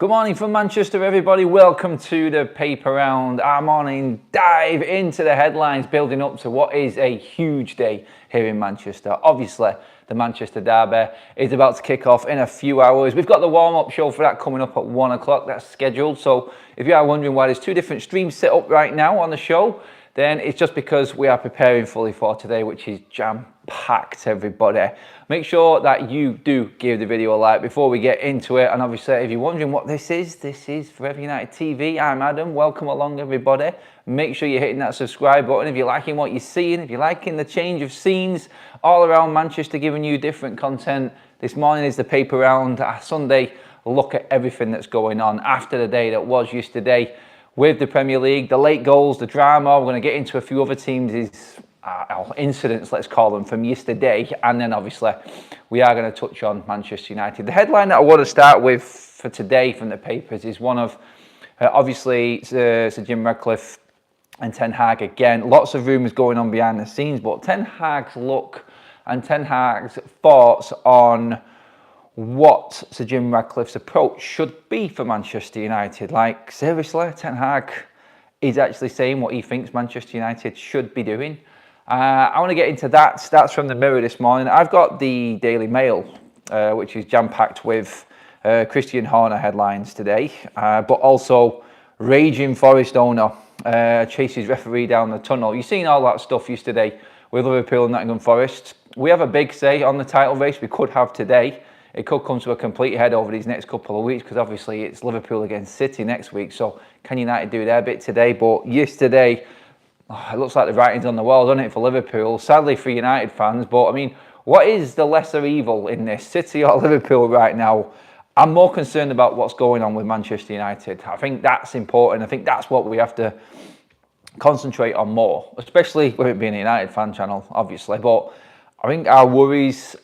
Good morning from Manchester, everybody. Welcome to the paper round. Our morning dive into the headlines, building up to what is a huge day here in Manchester. Obviously, the Manchester Derby is about to kick off in a few hours. We've got the warm-up show for that coming up at 1 o'clock. That's scheduled. So if you are wondering why there's two different streams set up right now on the show, then it's just because we are preparing fully for today, which is jam-packed, everybody. Make sure that you do give the video a like before we get into it. And obviously, if you're wondering what this is Forever United TV. I'm Adam. Welcome along, everybody. Make sure you're hitting that subscribe button if you're liking what you're seeing, if you're liking the change of scenes all around Manchester, giving you different content. This morning is the paper round, a Sunday look at everything that's going on after the day that was yesterday with the Premier League, the late goals, the drama. We're going to get into a few other teams' incidents, let's call them, from yesterday. And then obviously we are going to touch on Manchester United. The headline that I want to start with for today from the papers is one of, obviously, Sir Jim Ratcliffe and Ten Hag again. Lots of rumours going on behind the scenes, but Ten Hag's look and Ten Hag's thoughts on what Sir Jim Ratcliffe's approach should be for Manchester United. Like, seriously, Ten Hag is actually saying what he thinks Manchester United should be doing. I want to get into that. Stats from the Mirror this morning. I've got the Daily Mail, which is jam-packed with Christian Horner headlines today, but also raging Forest owner chases referee down the tunnel. You've seen all that stuff yesterday with Liverpool and Nottingham Forest. We have a big say on the title race. We could have today. It could come to a complete head over these next couple of weeks because obviously it's Liverpool against City next week. So can United do their bit today? But yesterday, it looks like the writing's on the wall, doesn't it, for Liverpool? Sadly for United fans. But I mean, what is the lesser evil in this, City or Liverpool right now? I'm more concerned about what's going on with Manchester United. I think that's important. I think that's what we have to concentrate on more, especially with it being a United fan channel, obviously. But I think our worries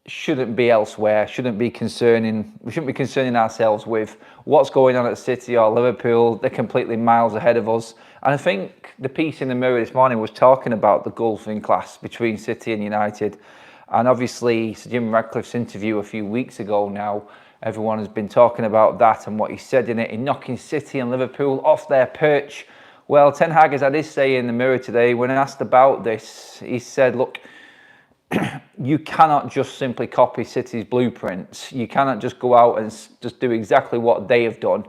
shouldn't be elsewhere, we shouldn't be concerning ourselves with what's going on at City or Liverpool. They're completely miles ahead of us. And I think the piece in the Mirror this morning was talking about the golfing class between City and United. And obviously, Sir Jim Ratcliffe's interview a few weeks ago now, everyone has been talking about that and what he said in it, in knocking City and Liverpool off their perch. Well, Ten Hag has had his say in the Mirror today. When asked about this, he said, look, you cannot just simply copy City's blueprints. You cannot just go out and just do exactly what they have done.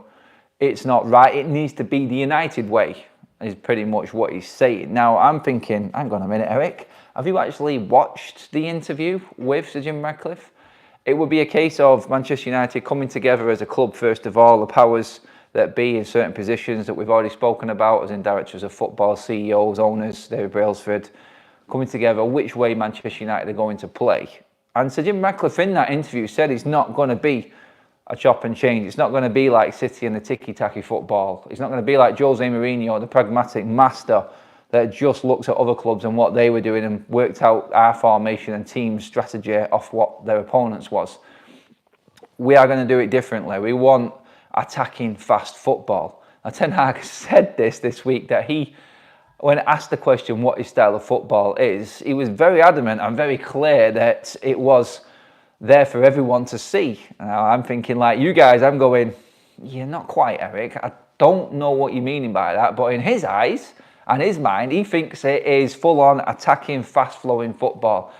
It's not right. It needs to be the United way, is pretty much what he's saying. Now, I'm thinking, hang on a minute, Eric. Have you actually watched the interview with Sir Jim Ratcliffe? It would be a case of Manchester United coming together as a club, first of all, the powers that be in certain positions that we've already spoken about, as in directors of football, CEOs, owners, David Brailsford, coming together, which way Manchester United are going to play. And Sir Jim Ratcliffe in that interview said it's not going to be a chop and change. It's not going to be like City and the ticky-tacky football. It's not going to be like Jose Mourinho, the pragmatic master that just looks at other clubs and what they were doing and worked out our formation and team strategy off what their opponents was. We are going to do it differently. We want attacking fast football. Now, Ten Hag said this week that when asked the question what his style of football is, he was very adamant and very clear that it was there for everyone to see. Now, I'm thinking like you guys, I'm going, yeah, not quite, Eric. I don't know what you're meaning by that, but in his eyes and his mind, he thinks it is full-on attacking, fast-flowing football.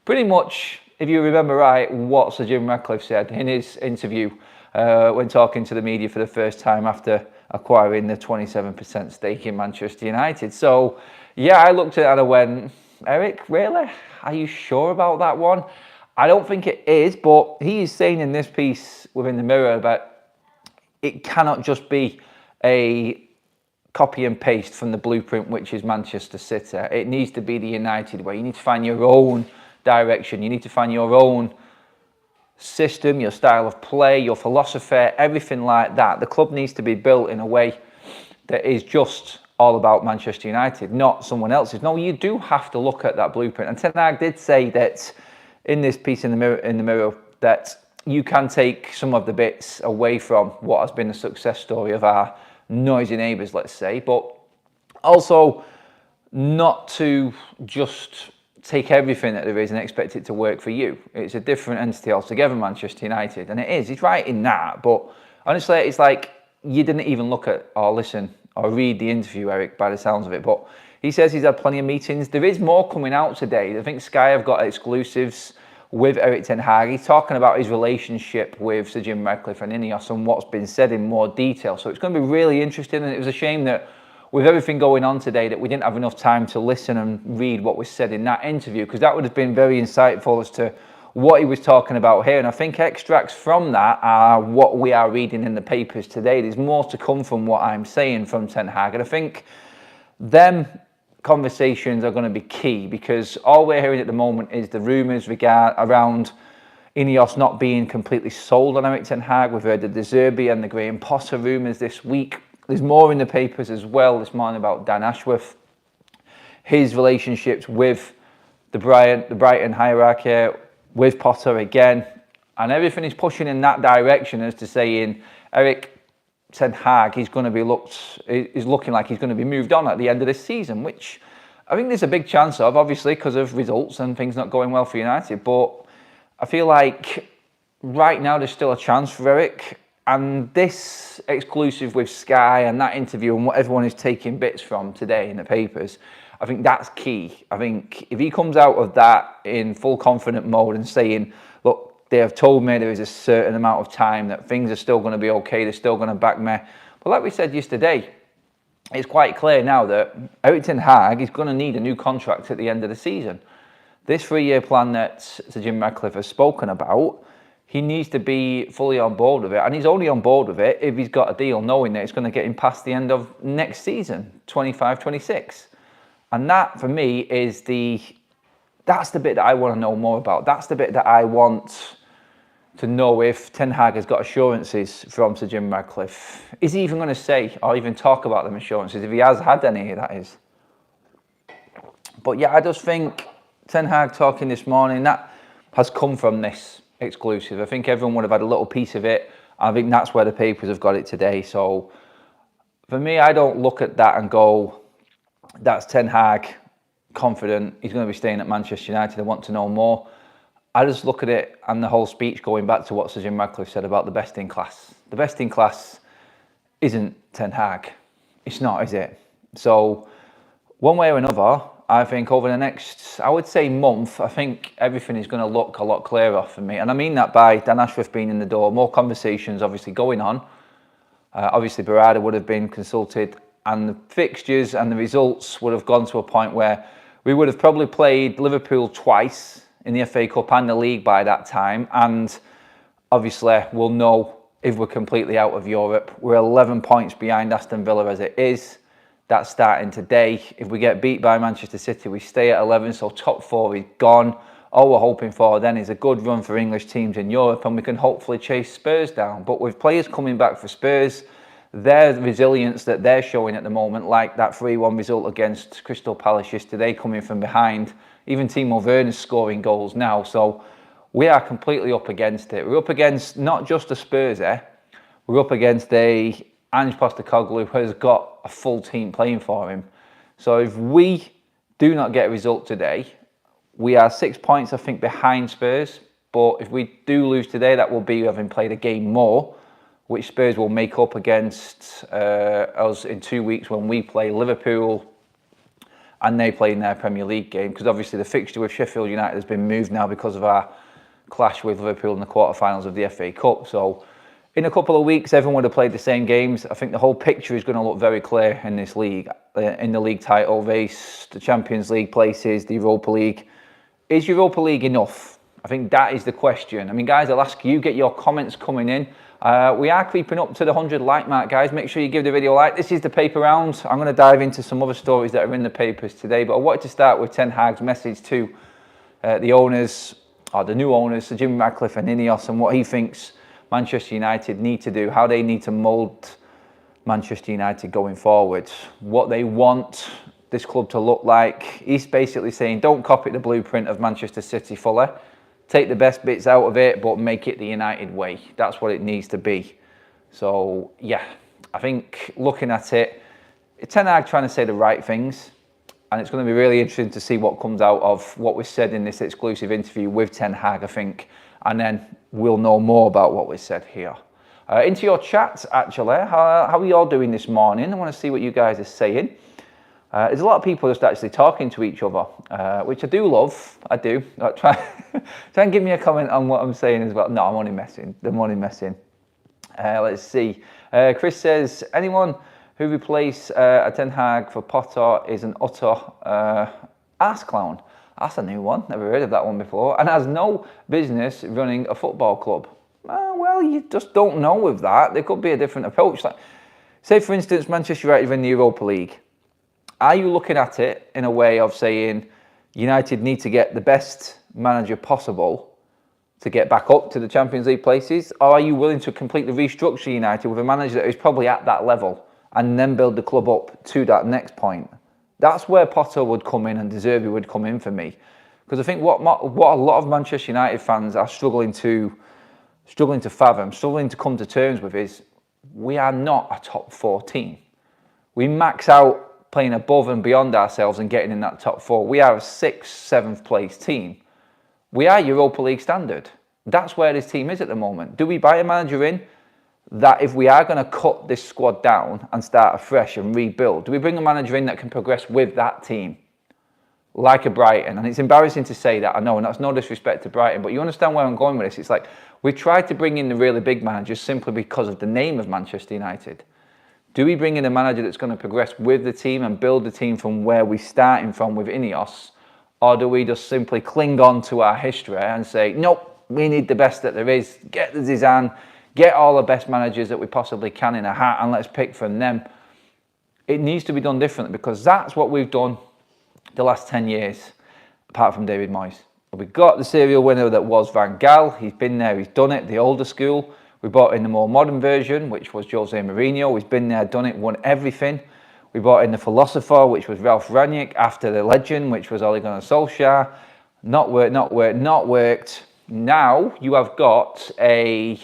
Pretty much, if you remember right, what Sir Jim Ratcliffe said in his interview when talking to the media for the first time after acquiring the 27% stake in Manchester United. So, yeah, I looked at it and I went, Eric, really? Are you sure about that one? I don't think it is, but he is saying in this piece within the Mirror that it cannot just be a copy and paste from the blueprint, which is Manchester City. It needs to be the United way. You need to find your own direction. You need to find your own system, your style of play, your philosophy, everything like that. The club needs to be built in a way that is just all about Manchester United, not someone else's. No, you do have to look at that blueprint. And Ten Hag did say that in this piece in the Mirror that you can take some of the bits away from what has been the success story of our noisy neighbours, let's say, but also not to just take everything that there is and expect it to work for you. It's a different entity altogether, Manchester United, and it is. He's right in that, but Honestly, it's like you didn't even look at or listen or read the interview, Eric, by the sounds of it. But he says he's had plenty of meetings. There is more coming out today. I think Sky have got exclusives with Erik ten Hag. He's talking about his relationship with Sir Jim Ratcliffe and Ineos and what's been said in more detail. So it's going to be really interesting. And it was a shame that with everything going on today that we didn't have enough time to listen and read what was said in that interview, because that would have been very insightful as to what he was talking about here. And I think extracts from that are what we are reading in the papers today. There's more to come from what I'm saying from Ten Hag. And I think them conversations are going to be key, because all we're hearing at the moment is the rumours around Ineos not being completely sold on Erik ten Hag. We've heard the De Zerbi and the Graham Potter rumours this week. There's more in the papers as well this morning about Dan Ashworth, his relationships with the Brighton hierarchy, with Potter again, and everything is pushing in that direction as to saying Erik ten Hag is looking like he's going to be moved on at the end of this season, which I think there's a big chance of, obviously because of results and things not going well for United. But I feel like right now there's still a chance for Erik, and this exclusive with Sky and that interview and what everyone is taking bits from today in the papers, I think that's key. I think if he comes out of that in full confident mode and saying, look, they have told me there is a certain amount of time that things are still going to be okay, they're still going to back me. But like we said yesterday, it's quite clear now that Erik ten Hag is going to need a new contract at the end of the season. This 3-year plan that Sir Jim Ratcliffe has spoken about, he needs to be fully on board with it. And he's only on board with it if he's got a deal knowing that it's going to get him past the end of next season, 25-26. And that, for me, that's the bit that I want to know more about. That's the bit that I want to know if Ten Hag has got assurances from Sir Jim Ratcliffe. Is he even going to say or even talk about them assurances, if he has had any, that is. But yeah, I just think Ten Hag talking this morning, that has come from this exclusive. I think everyone would have had a little piece of it. I think that's where the papers have got it today. So for me, I don't look at that and go, that's Ten Hag, confident, he's going to be staying at Manchester United, I want to know more. I just look at it and the whole speech going back to what Sir Jim Ratcliffe said about the best in class. The best in class isn't Ten Hag. It's not, is it? So one way or another, I think over the next, I would say month, I think everything is going to look a lot clearer for me. And I mean that by Dan Ashworth being in the door, more conversations obviously going on. Obviously Berardi would have been consulted, and the fixtures and the results would have gone to a point where we would have probably played Liverpool twice in the FA Cup and the league by that time. And obviously we'll know if we're completely out of Europe. We're 11 points behind Aston Villa as it is. That's starting today. If we get beat by Manchester City, we stay at 11, so top 4 is gone. All we're hoping for then is a good run for English teams in Europe, and we can hopefully chase Spurs down. But with players coming back for Spurs, their resilience that they're showing at the moment, like that 3-1 result against Crystal Palace yesterday, coming from behind, even Timo Werner's scoring goals now. So we are completely up against it. We're up against not just a Spurs we're up against a Ange Postecoglou who has got a full team playing for him. So if we do not get a result today, we are 6 points, I think, behind Spurs. But if we do lose today, that will be having played a game more, which Spurs will make up against us in 2 weeks when we play Liverpool and they play in their Premier League game. Because obviously the fixture with Sheffield United has been moved now because of our clash with Liverpool in the quarterfinals of the FA Cup. So in a couple of weeks, everyone would have played the same games. I think the whole picture is going to look very clear in this league, in the league title race, the Champions League places, the Europa League. Is Europa League enough? I think that is the question. I mean, guys, I'll ask you, get your comments coming in. We are creeping up to the 100 like mark, guys. Make sure you give the video a like. This is the paper round. I'm going to dive into some other stories that are in the papers today, but I wanted to start with Ten Hag's message to the owners, or the new owners, Sir Jim Ratcliffe and Ineos, and what he thinks Manchester United need to do, how they need to mould Manchester United going forward, what they want this club to look like. He's basically saying, don't copy the blueprint of Manchester City fully. Take the best bits out of it, but make it the United way. That's what it needs to be. So, yeah, I think looking at it, Ten Hag trying to say the right things, and it's going to be really interesting to see what comes out of what was said in this exclusive interview with Ten Hag, I think, and then we'll know more about what was said here. Into your chats, actually. How are you all doing this morning? I want to see what you guys are saying. There's a lot of people just actually talking to each other, which I do love. I do. Try and give me a comment on what I'm saying as well. No, I'm only messing. I'm only messing. Let's see. Chris says, anyone who replace a Ten Hag for Potter is an utter ass clown. That's a new one. Never heard of that one before. And has no business running a football club. Well, you just don't know with that. There could be a different approach. Like, say, for instance, Manchester United are in the Europa League. Are you looking at it in a way of saying United need to get the best manager possible to get back up to the Champions League places? Or are you willing to completely restructure United with a manager that is probably at that level and then build the club up to that next point? That's where Potter would come in and De Zerbi would come in for me. Because I think what a lot of Manchester United fans are struggling to fathom, struggling to come to terms with is we are not a top 4 team. We max out playing above and beyond ourselves and getting in that top 4. We are a 6th, 7th place team. We are Europa League standard. That's where this team is at the moment. Do we buy a manager in that if we are going to cut this squad down and start afresh and rebuild, do we bring a manager in that can progress with that team? Like a Brighton. And it's embarrassing to say that, I know, and that's no disrespect to Brighton, but you understand where I'm going with this. It's like we tried to bring in the really big managers simply because of the name of Manchester United. Do we bring in a manager that's going to progress with the team and build the team from where we're starting from with Ineos? Or do we just simply cling on to our history and say, nope, we need the best that there is, get the Zidane, get all the best managers that we possibly can in a hat and let's pick from them? It needs to be done differently because that's what we've done the last 10 years, apart from David Moyes. We've got the serial winner that was Van Gaal. He's been there, he's done it, the older school. We brought in the more modern version, which was Jose Mourinho. He's been there, done it, won everything. We brought in the philosopher, which was Ralph Rangnick, after the legend, which was Ole Gunnar Solskjaer. Not worked. Now you have got a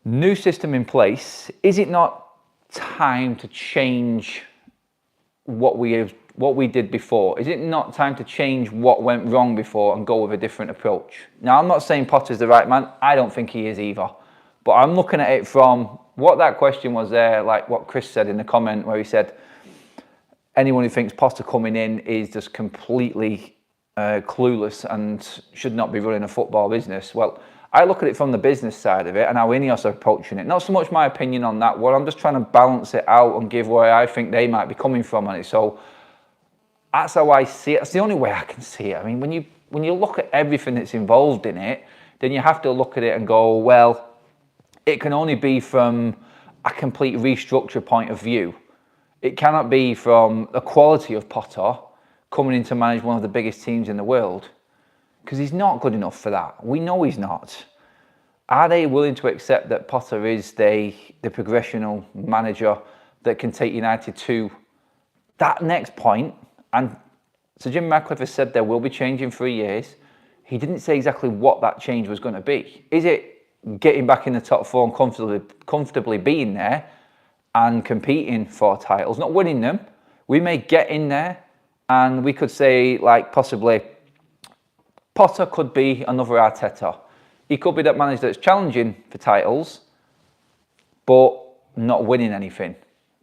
new system in place. Is it not time to change what we did before? Is it not time to change what went wrong before and go with a different approach? Now, I'm not saying Potter's the right man. I don't think he is either. But I'm looking at it from what that question was there, like what Chris said in the comment where he said, anyone who thinks Potter coming in is just completely clueless and should not be running a football business. Well, I look at it from the business side of it and how Ineos are approaching it. Not so much my opinion on that one. I'm just trying to balance it out and give where I think they might be coming from on it. So that's how I see it. That's the only way I can see it. I mean, when you look at everything that's involved in it, then you have to look at it and go, well, it can only be from a complete restructure point of view. It cannot be from the quality of Potter coming in to manage one of the biggest teams in the world, because he's not good enough for that. We know he's not. Are they willing to accept that Potter is the progressional manager that can take United to that next point? And Sir Jim Ratcliffe has said there will be change in 3 years. He didn't say exactly what that change was going to be. Is it getting back in the top 4 and comfortably being there and competing for titles, not winning them? We may get in there and we could say, like, possibly Potter could be another Arteta. He could be that manager that's challenging for titles but not winning anything.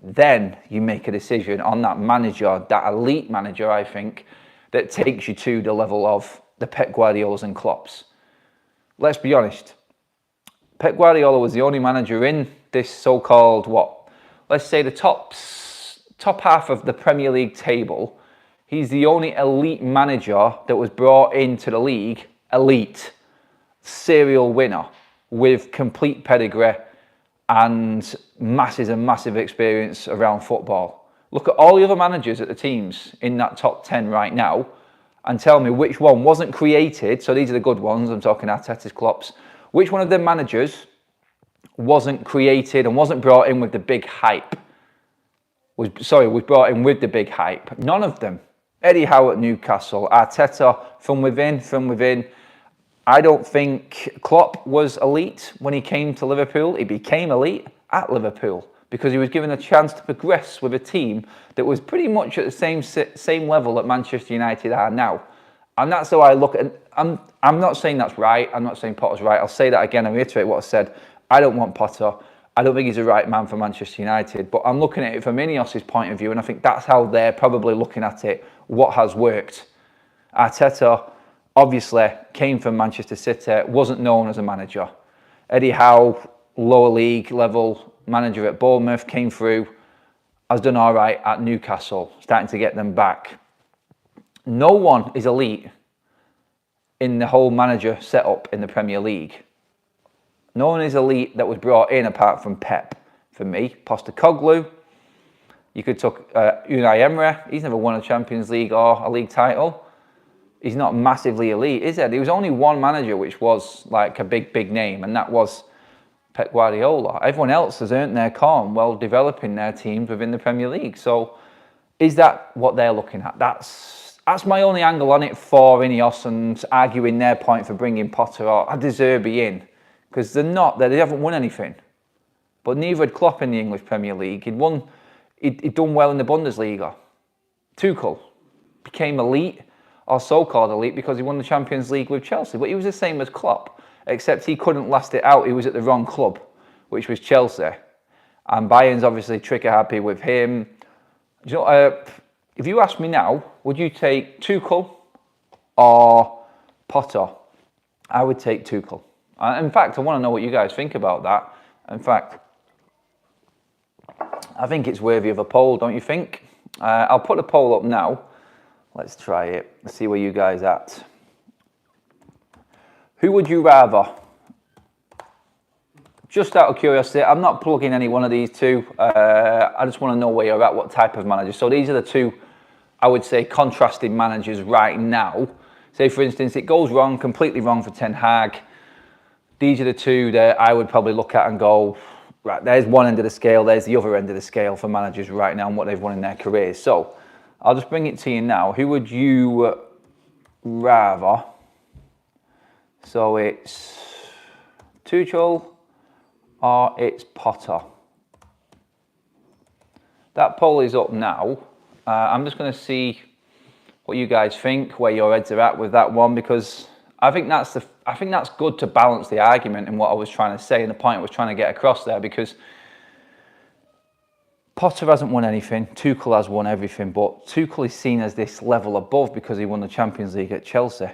Then you make a decision on that manager, that elite manager, I think, that takes you to the level of the Pep Guardiolas and Klopps. Let's be honest. Pep Guardiola was the only manager in this so-called, let's say the top half of the Premier League table. He's the only elite manager that was brought into the league, elite, serial winner, with complete pedigree and massive experience around football. Look at all the other managers at the teams in that top 10 right now and tell me which one wasn't created. So these are the good ones. I'm talking Arteta's, Klopp's. Which one of them managers wasn't created and wasn't brought in with the big hype? Was brought in with the big hype. None of them. Eddie Howe at Newcastle, Arteta from within. I don't think Klopp was elite when he came to Liverpool. He became elite at Liverpool because he was given a chance to progress with a team that was pretty much at the same level that Manchester United are now. And that's how I look at it. I'm not saying that's right. I'm not saying Potter's right. I'll say that again and reiterate what I said. I don't want Potter. I don't think he's the right man for Manchester United, but I'm looking at it from Ineos' point of view, and I think that's how they're probably looking at it, what has worked. Arteta obviously came from Manchester City, wasn't known as a manager. Eddie Howe, lower league level manager at Bournemouth, came through, has done all right at Newcastle, starting to get them back. No one is elite in the whole manager setup in the Premier League. No one is elite that was brought in apart from Pep. For me, Postecoglou. You could talk Unai Emery. He's never won a Champions League or a league title. He's not massively elite, is it? There was only one manager which was like a big name, and that was Pep Guardiola. Everyone else has earned their corn while developing their teams within the Premier League. So is that what they're looking at? That's my only angle on it for Ineos, and arguing their point for bringing Potter or De Zerbi in. Because they haven't won anything. But neither had Klopp in the English Premier League. He'd done well in the Bundesliga. Tuchel became elite, or so-called elite, because he won the Champions League with Chelsea. But he was the same as Klopp, except he couldn't last it out. He was at the wrong club, which was Chelsea. And Bayern's obviously trigger happy with him. You know, if you ask me now, would you take Tuchel or Potter? I would take Tuchel. In fact, I want to know what you guys think about that. In fact, I think it's worthy of a poll, don't you think? I'll put the poll up now. Let's try it. Let's see where you guys are at. Who would you rather? Just out of curiosity, I'm not plugging any one of these two. I just want to know where you're at, what type of manager. So these are the two, I would say, contrasting managers right now. Say, for instance, it goes wrong, completely wrong for Ten Hag. These are the two that I would probably look at and go, right, there's one end of the scale, there's the other end of the scale for managers right now and what they've won in their careers. So I'll just bring it to you now. Who would you rather? So it's Tuchel or it's Potter. That poll is up now. I'm just going to see what you guys think, where your heads are at with that one, because I think that's good to balance the argument and what I was trying to say and the point I was trying to get across there, because Potter hasn't won anything, Tuchel has won everything, but Tuchel is seen as this level above because he won the Champions League at Chelsea.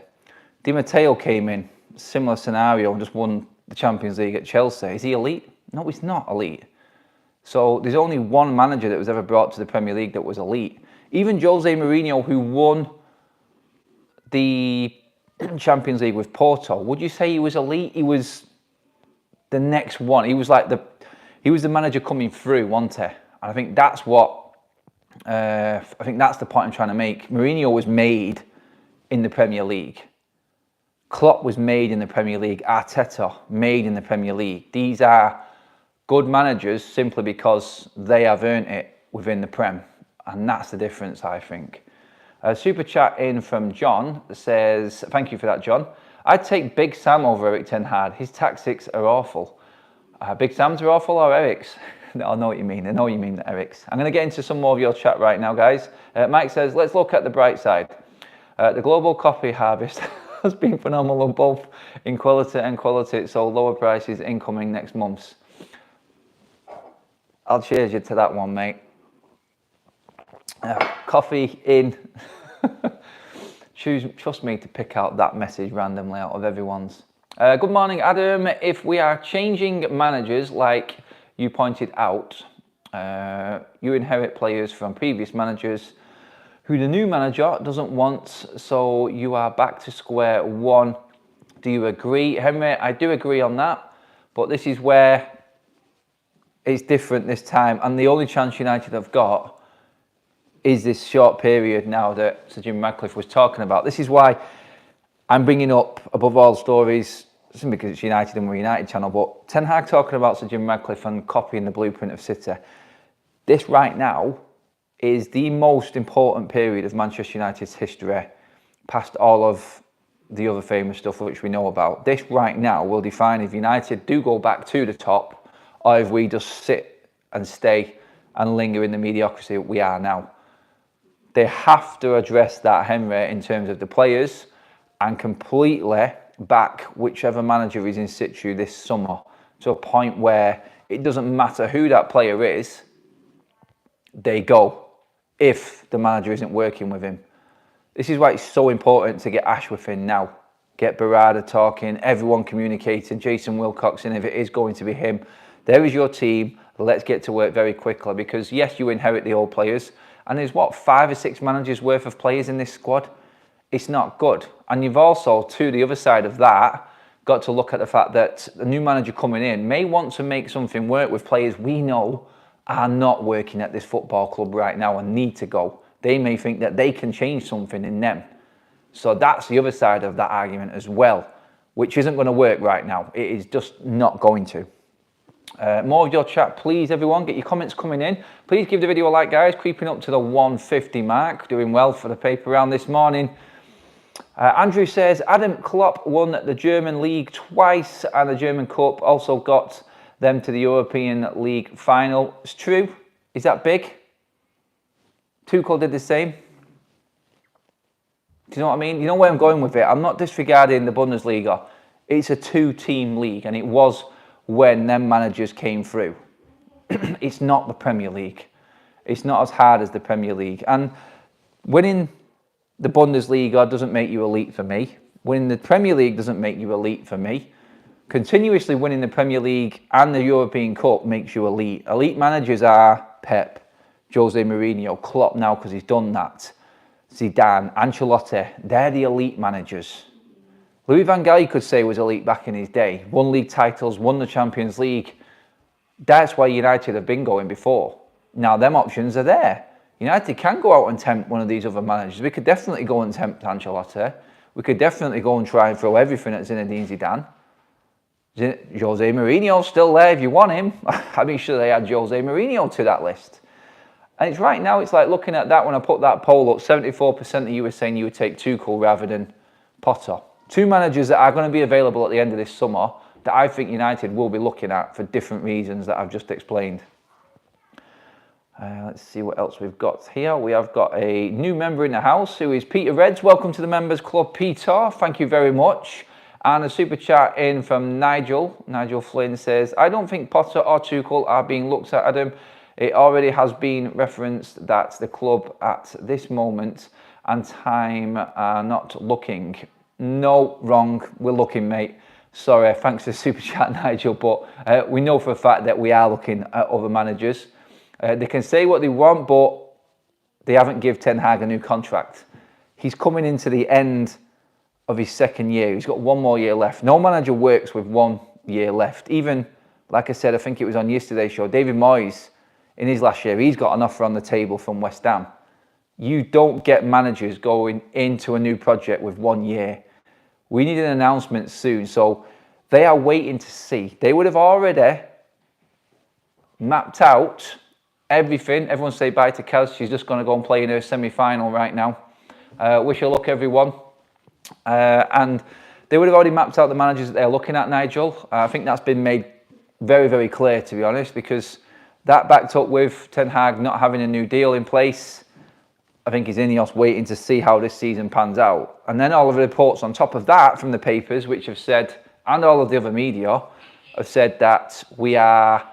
Di Matteo came in, similar scenario, and just won the Champions League at Chelsea. Is he elite? No, he's not elite. So there's only one manager that was ever brought to the Premier League that was elite. Even Jose Mourinho, who won the Champions League with Porto, would you say he was elite? He was the next one. He was the manager coming through, wasn't he? And I think that's what I think that's the point I'm trying to make. Mourinho was made in the Premier League. Klopp was made in the Premier League. Arteta made in the Premier League. These are good managers simply because they have earned it within the Prem, and that's the difference, I think. A super chat in from John says, thank you for that, John. I'd take Big Sam over Erik Ten Hag. His tactics are awful. Big Sam's are awful or Eric's? I know what you mean. I know you mean Eric's. I'm going to get into some more of your chat right now, guys. Mike says, let's look at the bright side. The global coffee harvest has been phenomenal, both in quality and quality, so lower prices incoming next month. I'll cheers you to that one, mate. Coffee in. Trust me to pick out that message randomly out of everyone's. Good morning, Adam. If we are changing managers, like you pointed out, you inherit players from previous managers who the new manager doesn't want, so you are back to square one. Do you agree, Henry? I do agree on that, but this is where it's different this time, and the only chance United have got is this short period now that Sir Jim Ratcliffe was talking about. This is why I'm bringing up, above all stories, simply because it's United and we're a United channel, but Ten Hag talking about Sir Jim Ratcliffe and copying the blueprint of City. This right now is the most important period of Manchester United's history, past all of the other famous stuff which we know about. This right now will define if United do go back to the top, or if we just sit and stay and linger in the mediocrity we are now. They have to address that, Henry, in terms of the players, and completely back whichever manager is in situ this summer. to a point where it doesn't matter who that player is, they go if the manager isn't working with him. This is why it's so important to get Ashworth in now. Get Barada talking, everyone communicating, Jason Wilcoxon, if it is going to be him. There is your team. Let's get to work very quickly, because yes, you inherit the old players, and there's what, 5 or 6 managers worth of players in this squad. It's not good. And you've also, to the other side of that, got to look at the fact that the new manager coming in may want to make something work with players we know are not working at this football club right now and need to go. They may think that they can change something in them. So that's the other side of that argument as well, which isn't going to work right now. It is just not going to. More of your chat, please, everyone. Get your comments coming in. Please give the video a like, guys. Creeping up to the 150 mark. Doing well for the paper round this morning. Andrew says, Adam Klopp won the German League twice and the German Cup. Also got them to the European League final. It's true. Is that big? Tuchel did the same. Do you know what I mean? You know where I'm going with it? I'm not disregarding the Bundesliga. It's a 2-team league, and it was when them managers came through. It's not the Premier League. It's not as hard as the Premier League. And winning the Bundesliga doesn't make you elite for me. Winning the Premier League doesn't make you elite for me. Continuously winning the Premier League and the European Cup makes you elite. Elite managers are Pep, Jose Mourinho, Klopp now because he's done that, Zidane, Ancelotti. They're the elite managers. Louis van Gaal, you could say, was elite back in his day. Won league titles, won the Champions League. That's why United have been going before. Now, them options are there. United can go out and tempt one of these other managers. We could definitely go and tempt Ancelotti. We could definitely go and try and throw everything at Zinedine Zidane. Jose Mourinho's still there if you want him. I'd be sure they add Jose Mourinho to that list. And it's right now, it's like looking at that when I put that poll up, 74% of you were saying you would take Tuchel rather than Potter. 2 managers that are going to be available at the end of this summer that I think United will be looking at for different reasons that I've just explained. Let's see what else we've got here. We have got a new member in the house who is Peter Reds. Welcome to the Members Club, Peter. Thank you very much. And a super chat in from Nigel. Nigel Flynn says, I don't think Potter or Tuchel are being looked at, Adam. It already has been referenced that the club at this moment and time are not looking. No, wrong. We're looking, mate. Sorry, thanks for the super chat, Nigel. But we know for a fact that we are looking at other managers. They can say what they want, but they haven't given Ten Hag a new contract. He's coming into the end of his 2nd year. He's got 1 more year left. No manager works with 1 year left. Even, like I said, I think it was on yesterday's show, David Moyes, in his last year, he's got an offer on the table from West Ham. You don't get managers going into a new project with 1 year. We need an announcement soon. So they are waiting to see. They would have already mapped out everything. Everyone say bye to Kels. She's just going to go and play in her semi-final right now. Wish her luck, everyone. And they would have already mapped out the managers that they're looking at, Nigel. I think that's been made very, very clear, to be honest, because that backed up with Ten Hag not having a new deal in place. I think he's Ineos waiting to see how this season pans out. And then all of the reports on top of that from the papers, which have said, and all of the other media, have said that we are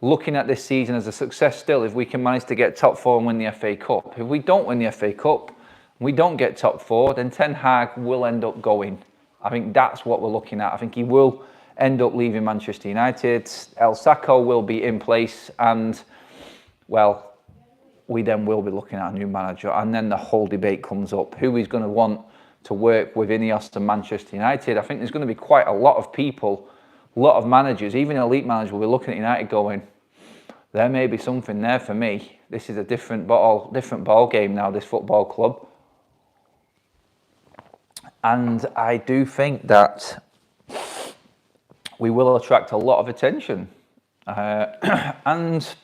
looking at this season as a success still if we can manage to get top 4 and win the FA Cup. If we don't win the FA Cup, we don't get top 4, then Ten Hag will end up going. I think that's what we're looking at. I think he will end up leaving Manchester United. El Sacco will be in place, and, well, we then will be looking at a new manager. And then the whole debate comes up. Who is going to want to work with Ineos and Manchester United? I think there's going to be quite a lot of people, a lot of managers, even elite managers will be looking at United going, there may be something there for me. This is a different ball game now, this football club. And I do think that we will attract a lot of attention. And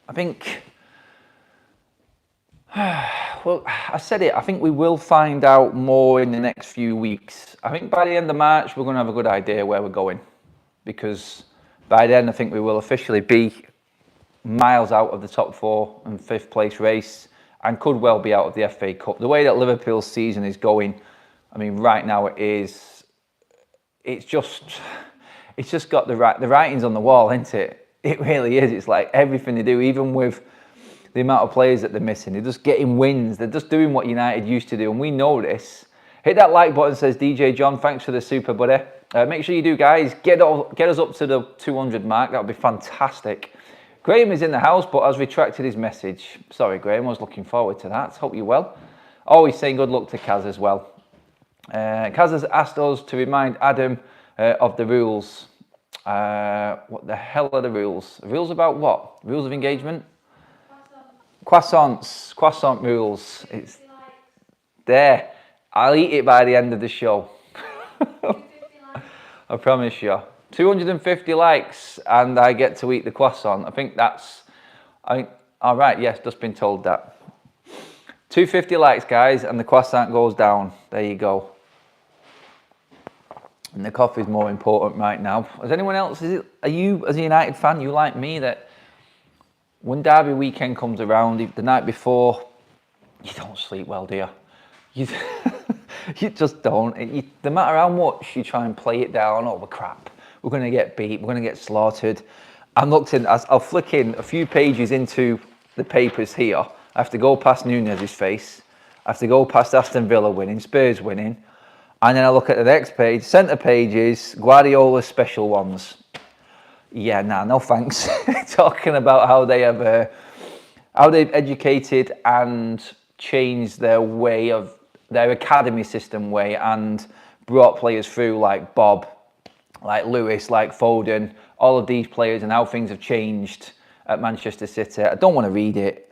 I think, well, I said it, I think we will find out more in the next few weeks. I think by the end of March, we're going to have a good idea where we're going. Because by then, I think we will officially be miles out of the top 4 and 5th place race and could well be out of the FA Cup. The way that Liverpool's season is going, I mean, right now it's just, it's just got the writing's on the wall, isn't it? It really is. It's like everything they do, even with the amount of players that they're missing, they're just getting wins. They're just doing what United used to do, and we know this. Hit that like button, says DJ John. Thanks for the super, buddy. Make sure you do, guys. Get us up to the 200 mark. That would be fantastic. Graham is in the house, but has retracted his message. Sorry, Graham. I was looking forward to that. Hope you're well. Always saying good luck to Kaz as well. Kaz has asked us to remind Adam of the rules. What the hell are the rules? Rules about what? Rules of engagement? Croissant rules. It's there. I'll eat it by the end of the show. I promise you. 250 likes and I get to eat the croissant. I think all right, yes, just been told that. 250 likes, guys, and the croissant goes down. There you go. And the coffee's more important right now. Is anyone else, are you, as a United fan, you like me, that when Derby weekend comes around, the night before, you don't sleep well, do you? You just don't. No matter how much you try and play it down, oh, we're crap. We're going to get beat. We're going to get slaughtered. I'll flick in a few pages into the papers here. I have to go past Nunez's face. I have to go past Aston Villa winning, Spurs winning. And then I look at the next page, centre pages, Guardiola's special ones. Yeah, nah, no thanks. Talking about how they've educated and changed their way of their academy system way and brought players through like Bob, like Lewis, like Foden, all of these players, and how things have changed at Manchester City. I don't want to read it.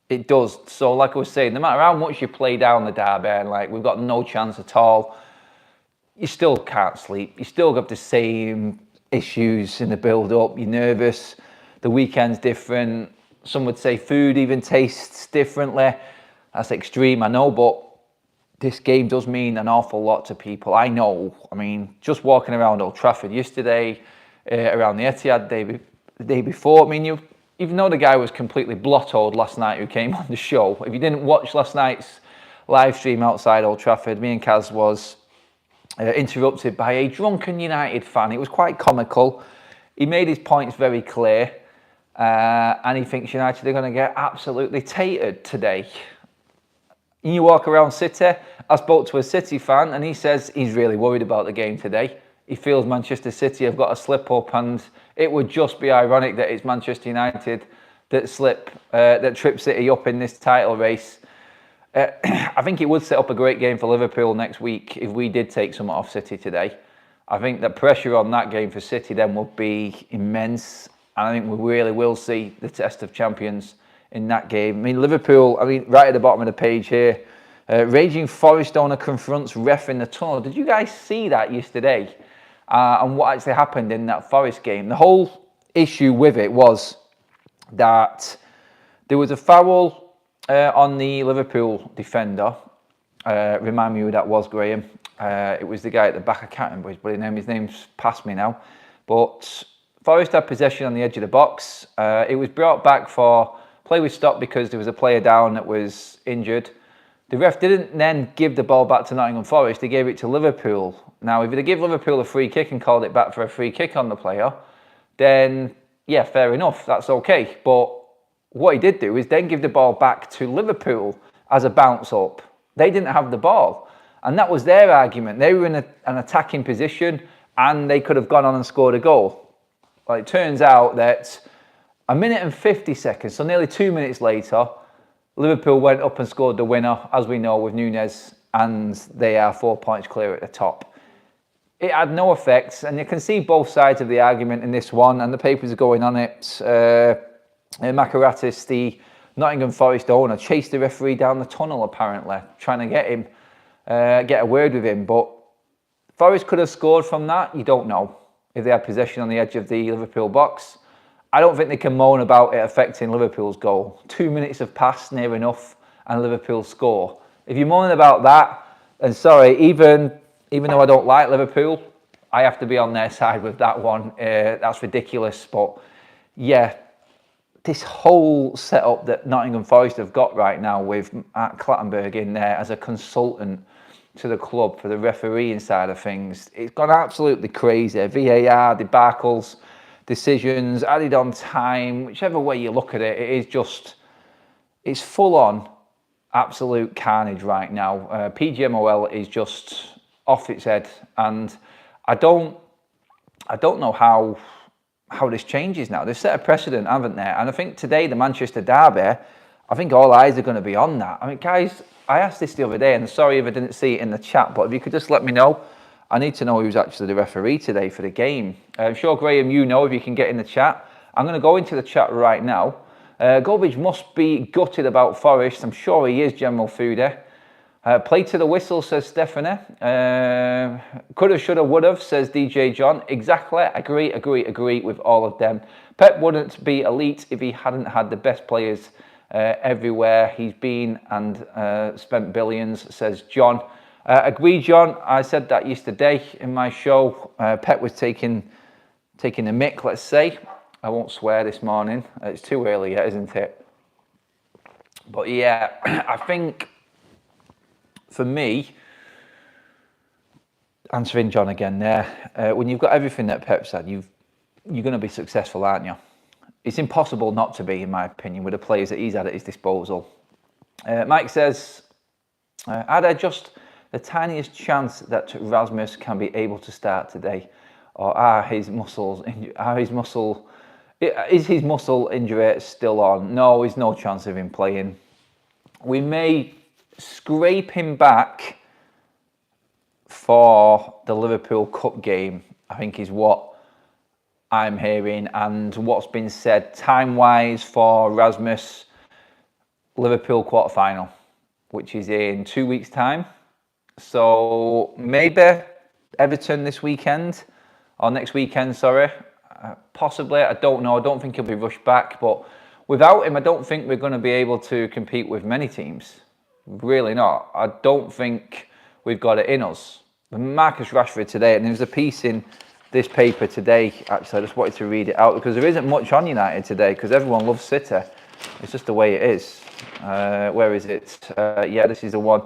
It does. So like I was saying, no matter how much you play down the derby and like we've got no chance at all, you still can't sleep. You still got the same issues in the build-up. You're nervous. The weekend's different. Some would say food even tastes differently. That's extreme, I know, but this game does mean an awful lot to people. I know. I mean, just walking around Old Trafford yesterday, around the Etihad the day before. I mean, even though the guy was completely blottoed last night who came on the show, if you didn't watch last night's live stream outside Old Trafford, me and Kaz was interrupted by a drunken United fan. It was quite comical. He made his points very clear, and he thinks United are going to get absolutely tatered today. You walk around City, I spoke to a City fan and he says he's really worried about the game today. He feels Manchester City have got a slip up, and it would just be ironic that it's Manchester United that trip City up in this title race. I think it would set up a great game for Liverpool next week if we did take something off City today. I think the pressure on that game for City then would be immense, and I think we really will see the test of champions in that game. I mean, Liverpool, right at the bottom of the page here, raging Forest owner confronts ref in the tunnel. Did you guys see that yesterday? And what actually happened in that Forest game? The whole issue with it was that there was a foul on the Liverpool defender. Remind me who that was, Graham. It was the guy at the back. I can't remember his bloody name. His name's passed me now. But Forest had possession on the edge of the box. It was brought back for play was stopped because there was a player down that was injured. The ref didn't then give the ball back to Nottingham Forest. They gave it to Liverpool. Now, if they give Liverpool a free kick and called it back for a free kick on the player, then, yeah, fair enough. That's okay. But what he did do is then give the ball back to Liverpool as a bounce up. They didn't have the ball. And that was their argument. They were in an attacking position and they could have gone on and scored a goal. Well, it turns out that a minute and 50 seconds, so nearly 2 minutes later, Liverpool went up and scored the winner, as we know, with Nunez, and they are 4 points clear at the top. It had no effects, and you can see both sides of the argument in this one, and the papers are going on it. Makaratis, the Nottingham Forest owner, chased the referee down the tunnel, apparently, trying to get him, get a word with him. But Forest could have scored from that. You don't know if they had possession on the edge of the Liverpool box. I don't think they can moan about it affecting Liverpool's goal. 2 minutes have passed near enough and Liverpool score. If you're moaning about that, and sorry, even though I don't like Liverpool, I have to be on their side with that one. That's ridiculous. But yeah, this whole setup that Nottingham Forest have got right now with Matt Clattenburg in there as a consultant, to the club for the refereeing side of things. It's gone absolutely crazy. VAR, debacles, decisions, added on time, whichever way you look at it, it is just, it's full on absolute carnage right now. PGMOL is just off its head, and I don't know how this changes now. They've set a precedent, haven't they? And I think today, the Manchester derby, I think all eyes are going to be on that. I mean, guys, I asked this the other day, and sorry if I didn't see it in the chat, but if you could just let me know. I need to know who's actually the referee today for the game. I'm sure, Graham, you know if you can get in the chat. I'm going to go into the chat right now. Gulbridge must be gutted about Forest. I'm sure he is, General Foodie. Play to the whistle, says Stephanie. Coulda, shoulda, woulda, says DJ John. Exactly. Agree with all of them. Pep wouldn't be elite if he hadn't had the best players everywhere he's been and spent billions, says John. Agree, John. I said that yesterday in my show. Pep was taking a mick, let's say. I won't swear this morning. It's too early yet, isn't it? But yeah, I think for me, answering John again there, when you've got everything that Pep said, you're going to be successful, aren't you? It's impossible not to be, in my opinion, with the players that he's had at his disposal. Mike says, are there just the tiniest chance that Rasmus can be able to start today? Or is his muscle injury still on? No, there's no chance of him playing. We may scrape him back for the Liverpool Cup game, I think is what I'm hearing, and what's been said time-wise for Rasmus, Liverpool quarter-final, which is in 2 weeks' time. So maybe Everton this weekend, or next weekend, sorry. Possibly, I don't know. I don't think he'll be rushed back, but without him, I don't think we're going to be able to compete with many teams. Really not. I don't think we've got it in us. Marcus Rashford today, and there's a piece in this paper today, actually, I just wanted to read it out because there isn't much on United today because everyone loves City. It's just the way it is. Where is it? Yeah, this is the one.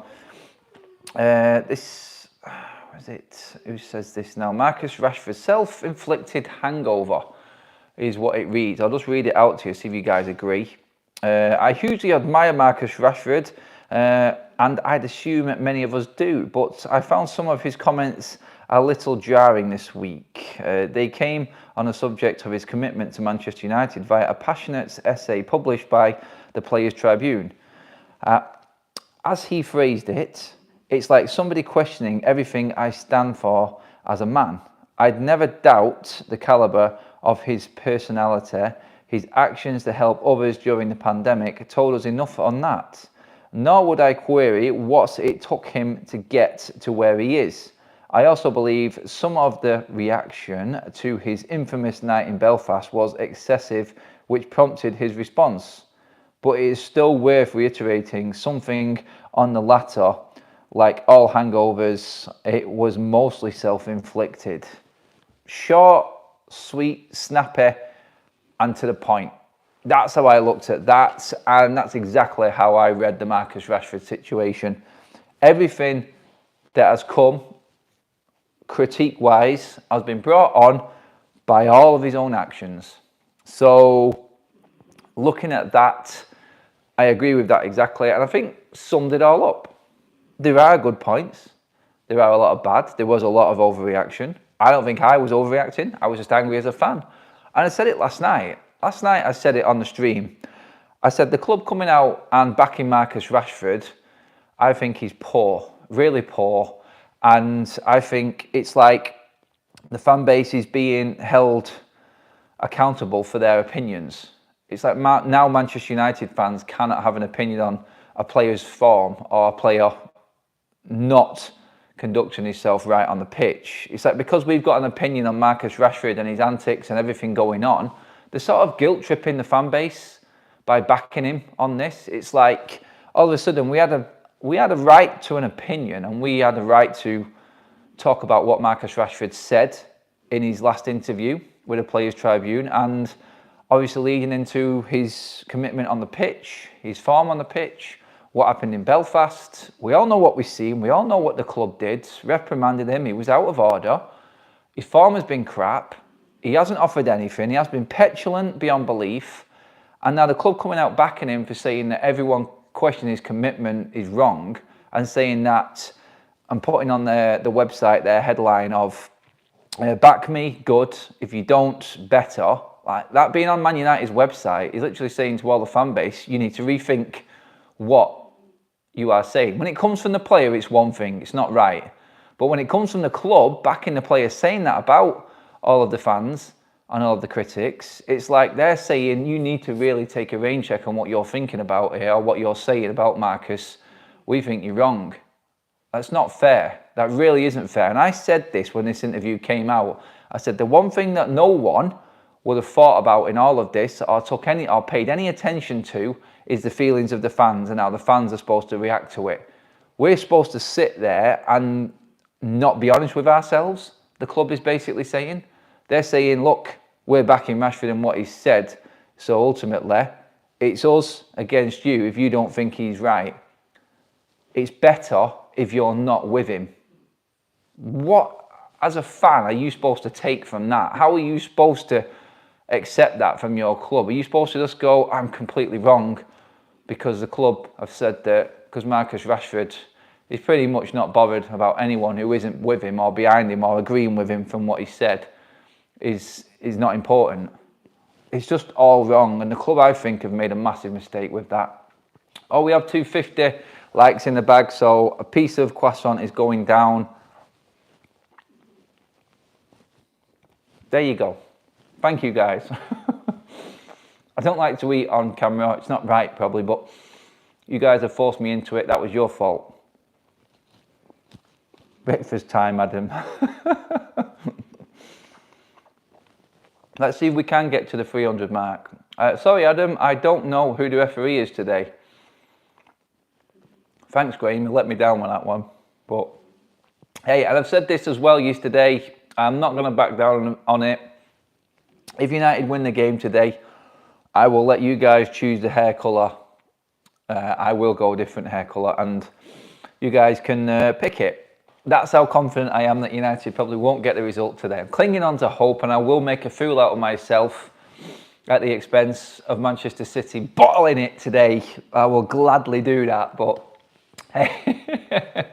Where is it? Who says this now? Marcus Rashford, self-inflicted hangover is what it reads. I'll just read it out to you, see if you guys agree. I hugely admire Marcus Rashford, and I'd assume many of us do, but I found some of his comments a little jarring this week. They came on the subject of his commitment to Manchester United via a passionate essay published by the Players' Tribune. As he phrased it, it's like somebody questioning everything I stand for as a man. I'd never doubt the calibre of his personality. His actions to help others during the pandemic told us enough on that. Nor would I query what it took him to get to where he is. I also believe some of the reaction to his infamous night in Belfast was excessive, which prompted his response. But it is still worth reiterating something on the latter. Like all hangovers, it was mostly self-inflicted. Short, sweet, snappy, and to the point. That's how I looked at that, and that's exactly how I read the Marcus Rashford situation. Everything that has come, critique-wise, has been brought on by all of his own actions. So, looking at that, I agree with that exactly, and I think summed it all up. There are good points. There are a lot of bad. There was a lot of overreaction. I don't think I was overreacting. I was just angry as a fan. And I said it last night. Last night I said it on the stream. I said the club coming out and backing Marcus Rashford, I think he's poor, really poor. And I think it's like the fan base is being held accountable for their opinions. It's like now Manchester United fans cannot have an opinion on a player's form or a player not conducting himself right on the pitch. It's like because we've got an opinion on Marcus Rashford and his antics and everything going on, they're sort of guilt tripping the fan base by backing him on this. It's like all of a sudden we had a right to an opinion, and we had a right to talk about what Marcus Rashford said in his last interview with the Players' Tribune, and obviously leading into his commitment on the pitch, his form on the pitch, what happened in Belfast. We all know what we've seen. We all know what the club did. Reprimanded him. He was out of order. His form has been crap. He hasn't offered anything. He has been petulant beyond belief. And now the club coming out backing him for saying that everyone questioning his commitment is wrong, and saying that, and putting on the website their headline of, back me, good. If you don't, better. Like that being on Man United's website is literally saying to all the fan base, you need to rethink what you are saying. When it comes from the player, it's one thing. It's not right. But when it comes from the club backing the player saying that about all of the fans and all of the critics, it's like they're saying you need to really take a rain check on what you're thinking about here, or what you're saying about Marcus. We think you're wrong. That's not fair. That really isn't fair. And I said this when this interview came out. I said the one thing that no one would have thought about in all of this, or paid any attention to, is the feelings of the fans and how the fans are supposed to react to it. We're supposed to sit there and not be honest with ourselves, the club is basically saying. They're saying, look, we're backing Rashford and what he's said, so ultimately, it's us against you if you don't think he's right. It's better if you're not with him. What, as a fan, are you supposed to take from that? How are you supposed to accept that from your club? Are you supposed to just go, I'm completely wrong because the club have said that, because Marcus Rashford is pretty much not bothered about anyone who isn't with him or behind him or agreeing with him from what he said is not important. It's just all wrong, and the club, I think, have made a massive mistake with that. Oh, we have 250 likes in the bag, so a piece of croissant is going down. There you go. Thank you, guys. I don't like to eat on camera. It's not right, probably, but you guys have forced me into it. That was your fault. Breakfast time, Adam. Let's see if we can get to the 300 mark. Sorry, Adam, I don't know who the referee is today. Thanks, Graham. You let me down on that one. But, hey, and I've said this as well yesterday. I'm not going to back down on it. If United win the game today, I will let you guys choose the hair colour. I will go a different hair colour, and you guys can pick it. That's how confident I am that United probably won't get the result today. I'm clinging on to hope, and I will make a fool out of myself at the expense of Manchester City bottling it today. I will gladly do that, but hey,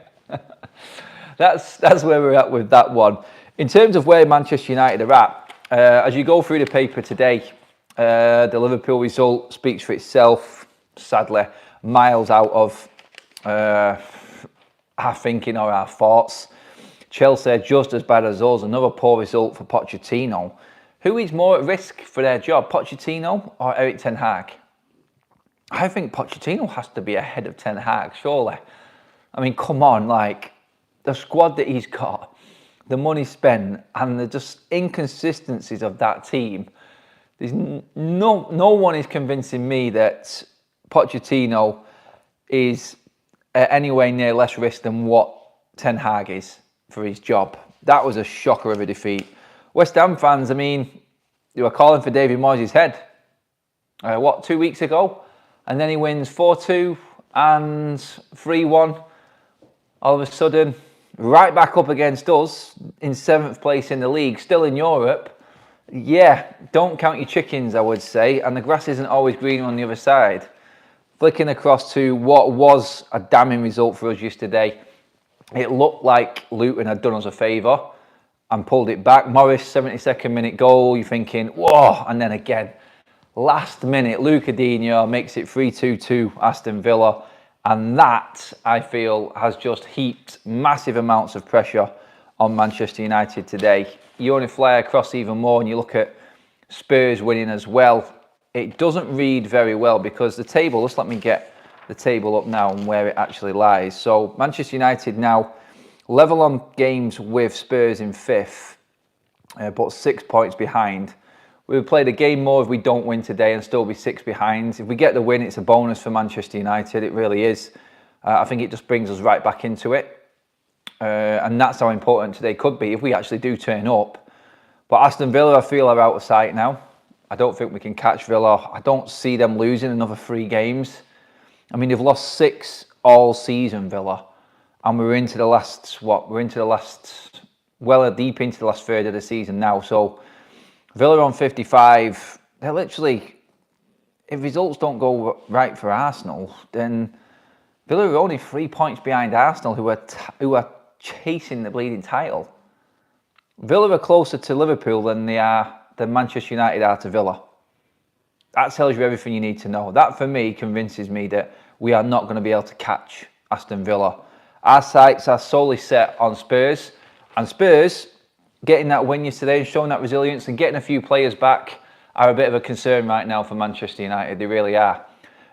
that's where we're at with that one. In terms of where Manchester United are at, as you go through the paper today, the Liverpool result speaks for itself, sadly, miles out of our thinking or our thoughts. Chelsea are just as bad as us. Another poor result for Pochettino. Who is more at risk for their job, Pochettino or Erik Ten Hag? I think Pochettino has to be ahead of Ten Hag, surely. I mean, come on, like, the squad that he's got, the money spent, and the just inconsistencies of that team. There's no one is convincing me that Pochettino is anywhere near less risk than what Ten Hag is for his job. That was a shocker of a defeat. West Ham fans, I mean, they were calling for David Moyes' head. 2 weeks ago? And then he wins 4-2 and 3-1. All of a sudden, right back up against us in 7th place in the league, still in Europe. Yeah, don't count your chickens, I would say. And the grass isn't always greener on the other side. Flicking across to what was a damning result for us yesterday. It looked like Luton had done us a favour and pulled it back. Morris, 72nd minute goal. You're thinking, whoa. And then again, last minute, Luca Digne makes it 3-2 to Aston Villa. And that, I feel, has just heaped massive amounts of pressure on Manchester United today. You only fly across even more and you look at Spurs winning as well. It doesn't read very well because the table, just let me get the table up now and where it actually lies. So Manchester United now level on games with Spurs in 5th, but 6 points behind. We would play the game more if we don't win today and still be 6 behind. If we get the win, it's a bonus for Manchester United. It really is. I think it just brings us right back into it. And that's how important today could be if we actually do turn up. But Aston Villa, I feel, are out of sight now. I don't think we can catch Villa. I don't see them losing another 3 games. I mean, they've lost 6 all season, Villa, and we're into the last, well, deep into the last third of the season now. So Villa on 55, they're literally, if results don't go right for Arsenal, then Villa are only 3 points behind Arsenal, who are chasing the bleeding title. Villa are closer to Liverpool than Manchester United are to Villa. That tells you everything you need to know. That, for me, convinces me that we are not going to be able to catch Aston Villa. Our sights are solely set on Spurs. And Spurs, getting that win yesterday and showing that resilience and getting a few players back are a bit of a concern right now for Manchester United. They really are.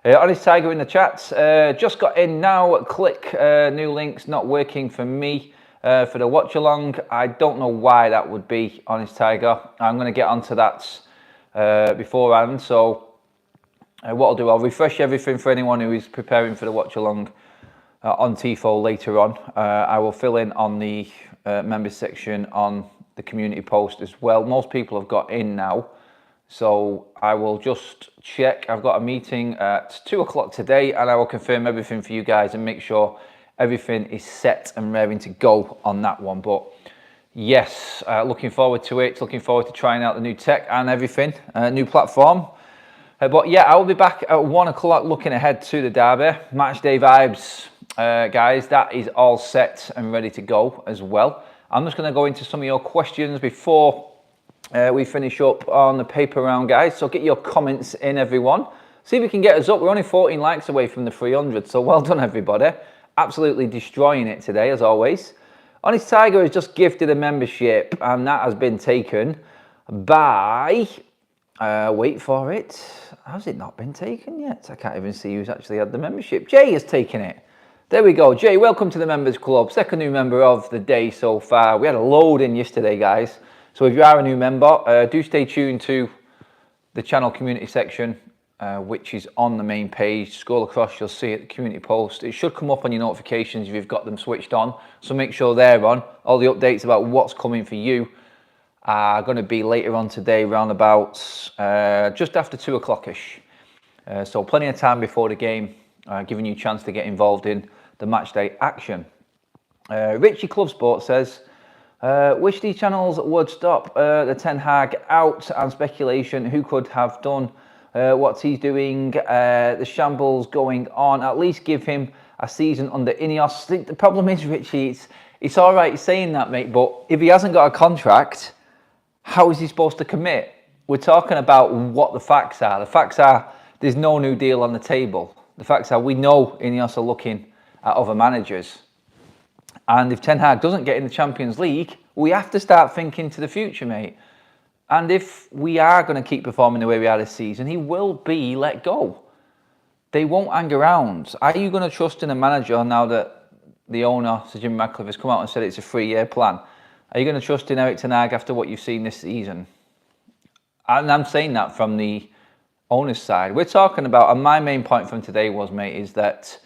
Honest Tiger in the chat. Just got in now. Click new links. Not working for me for the watch along. I don't know why that would be, Honest Tiger. I'm going to get onto that beforehand. So what I'll do, I'll refresh everything for anyone who is preparing for the watch along on TIFO later on. I will fill in on the members section on the community post as well. Most people have got in now, so I will just check. I've got a meeting at 2 o'clock today, and I will confirm everything for you guys and make sure everything is set and raring to go on that one. But yes, looking forward to it. Looking forward to trying out the new tech and everything, new platform. But yeah, I will be back at 1 o'clock looking ahead to the derby. Match day vibes, guys, that is all set and ready to go as well. I'm just going to go into some of your questions before we finish up on the paper round, guys. So get your comments in, everyone. See if we can get us up. We're only 14 likes away from the 300, so well done, everybody. Absolutely destroying it today, as always. Honest Tiger has just gifted a membership, and that has been taken by... wait for it. Has it not been taken yet? I can't even see who's actually had the membership. Jay has taken it. There we go. Jay, welcome to the members club. Second new member of the day so far. We had a load in yesterday, guys. So if you are a new member, do stay tuned to the channel community section, which is on the main page. Scroll across, you'll see it, the community post. It should come up on your notifications if you've got them switched on. So make sure they're on. All the updates about what's coming for you are going to be later on today, round about just after 2 o'clock-ish. So plenty of time before the game, giving you a chance to get involved in the match day action. Richie Clubsport says, wish these channels would stop the Ten Hag out and speculation who could have done what he's doing, the shambles going on. At least give him a season under Ineos. I think the problem is, Richie, it's all right saying that, mate, but if he hasn't got a contract, how is he supposed to commit? We're talking about what the facts are. The facts are there's no new deal on the table. The facts are we know Ineos are looking at other managers. And if Ten Hag doesn't get in the Champions League, we have to start thinking to the future, mate. And if we are going to keep performing the way we are this season, he will be let go. They won't hang around. Are you going to trust in a manager now that the owner, Sir Jim Ratcliffe, has come out and said it's a 3-year plan? Are you going to trust in Erik Ten Hag after what you've seen this season? And I'm saying that from the owner's side. We're talking about, and my main point from today was, mate, is that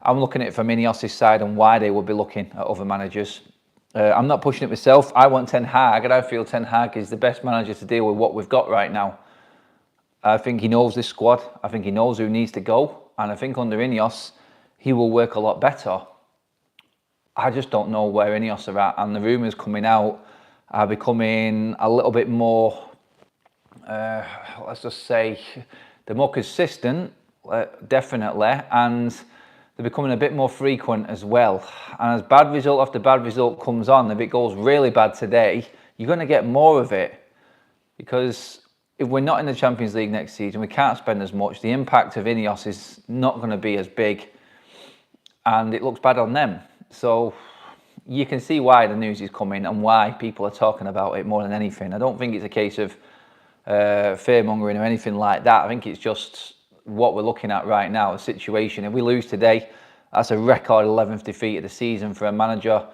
I'm looking at it from Ineos' side and why they would be looking at other managers. I'm not pushing it myself. I want Ten Hag, and I feel Ten Hag is the best manager to deal with what we've got right now. I think he knows this squad. I think he knows who needs to go. And I think under Ineos, he will work a lot better. I just don't know where Ineos are at, and the rumours coming out are becoming a little bit more, let's just say, they're more consistent, definitely, and they're becoming a bit more frequent as well. And as bad result after bad result comes on, if it goes really bad today, you're going to get more of it. Because if we're not in the Champions League next season, we can't spend as much. The impact of Ineos is not going to be as big, and it looks bad on them. So you can see why the news is coming and why people are talking about it more than anything. I don't think it's a case of fear-mongering or anything like that. I think it's just what we're looking at right now, a situation. If we lose today, that's a record 11th defeat of the season for a manager.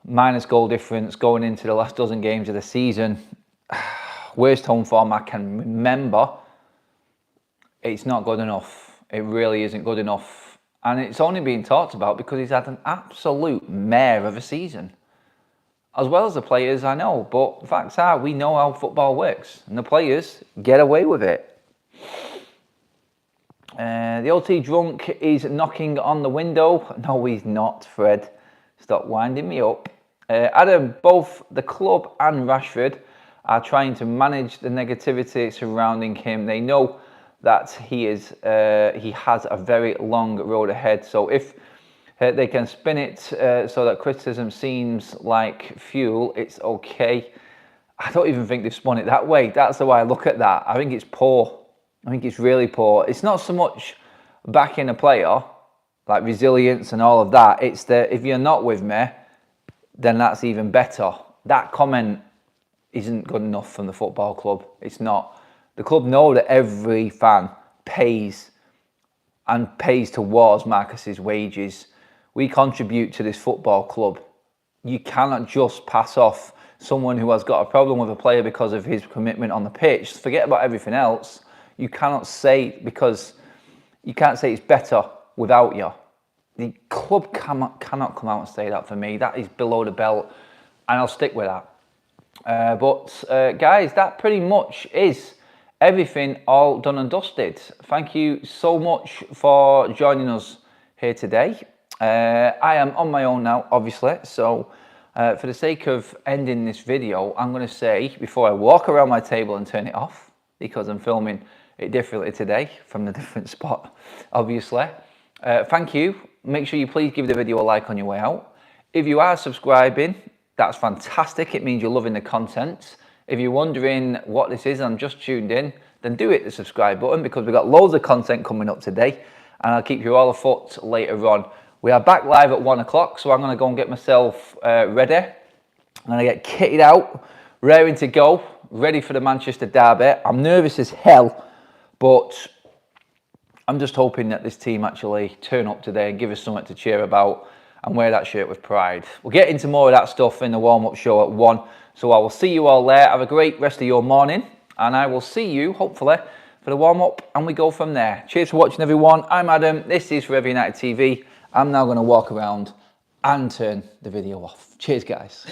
Minus goal difference going into the last dozen games of the season. Worst home form I can remember. It's not good enough. It really isn't good enough. And it's only being talked about because he's had an absolute mare of a season. As well as the players, I know. But the facts are, we know how football works. And the players get away with it. The OT drunk is knocking on the window. No, he's not, Fred. Stop winding me up. Adam, both the club and Rashford are trying to manage the negativity surrounding him. They know that he has a very long road ahead. So if they can spin it so that criticism seems like fuel, it's okay. I don't even think they've spun it that way. That's the way I look at that. I think it's poor. I think it's really poor. It's not so much backing a player, like resilience and all of that. It's that if you're not with me, then that's even better. That comment isn't good enough from the football club. It's not. The club know that every fan pays towards Marcus's wages. We contribute to this football club. You cannot just pass off someone who has got a problem with a player because of his commitment on the pitch. Forget about everything else. You cannot say, because you can't say it's better without you. The club cannot come out and say that for me. That is below the belt, and I'll stick with that. Guys, that pretty much is everything all done and dusted. Thank you so much for joining us here today. I am on my own now, obviously, so for the sake of ending this video, I'm going to say, before I walk around my table and turn it off, because I'm filming it differently today from the different spot, obviously. Thank you. Make sure you please give the video a like on your way out. If you are subscribing, that's fantastic. It means you're loving the content. If you're wondering what this is and just tuned in, then do hit the subscribe button, because we've got loads of content coming up today, and I'll keep you all afoot later on. We are back live at 1 o'clock, so I'm going to go and get myself ready. I'm going to get kitted out, raring to go, ready for the Manchester derby. I'm nervous as hell, but I'm just hoping that this team actually turn up today and give us something to cheer about and wear that shirt with pride. We'll get into more of that stuff in the warm-up show at 1. So I will see you all there. Have a great rest of your morning, and I will see you, hopefully, for the warm-up, and we go from there. Cheers for watching, everyone. I'm Adam. This is Forever United TV. I'm now going to walk around and turn the video off. Cheers, guys.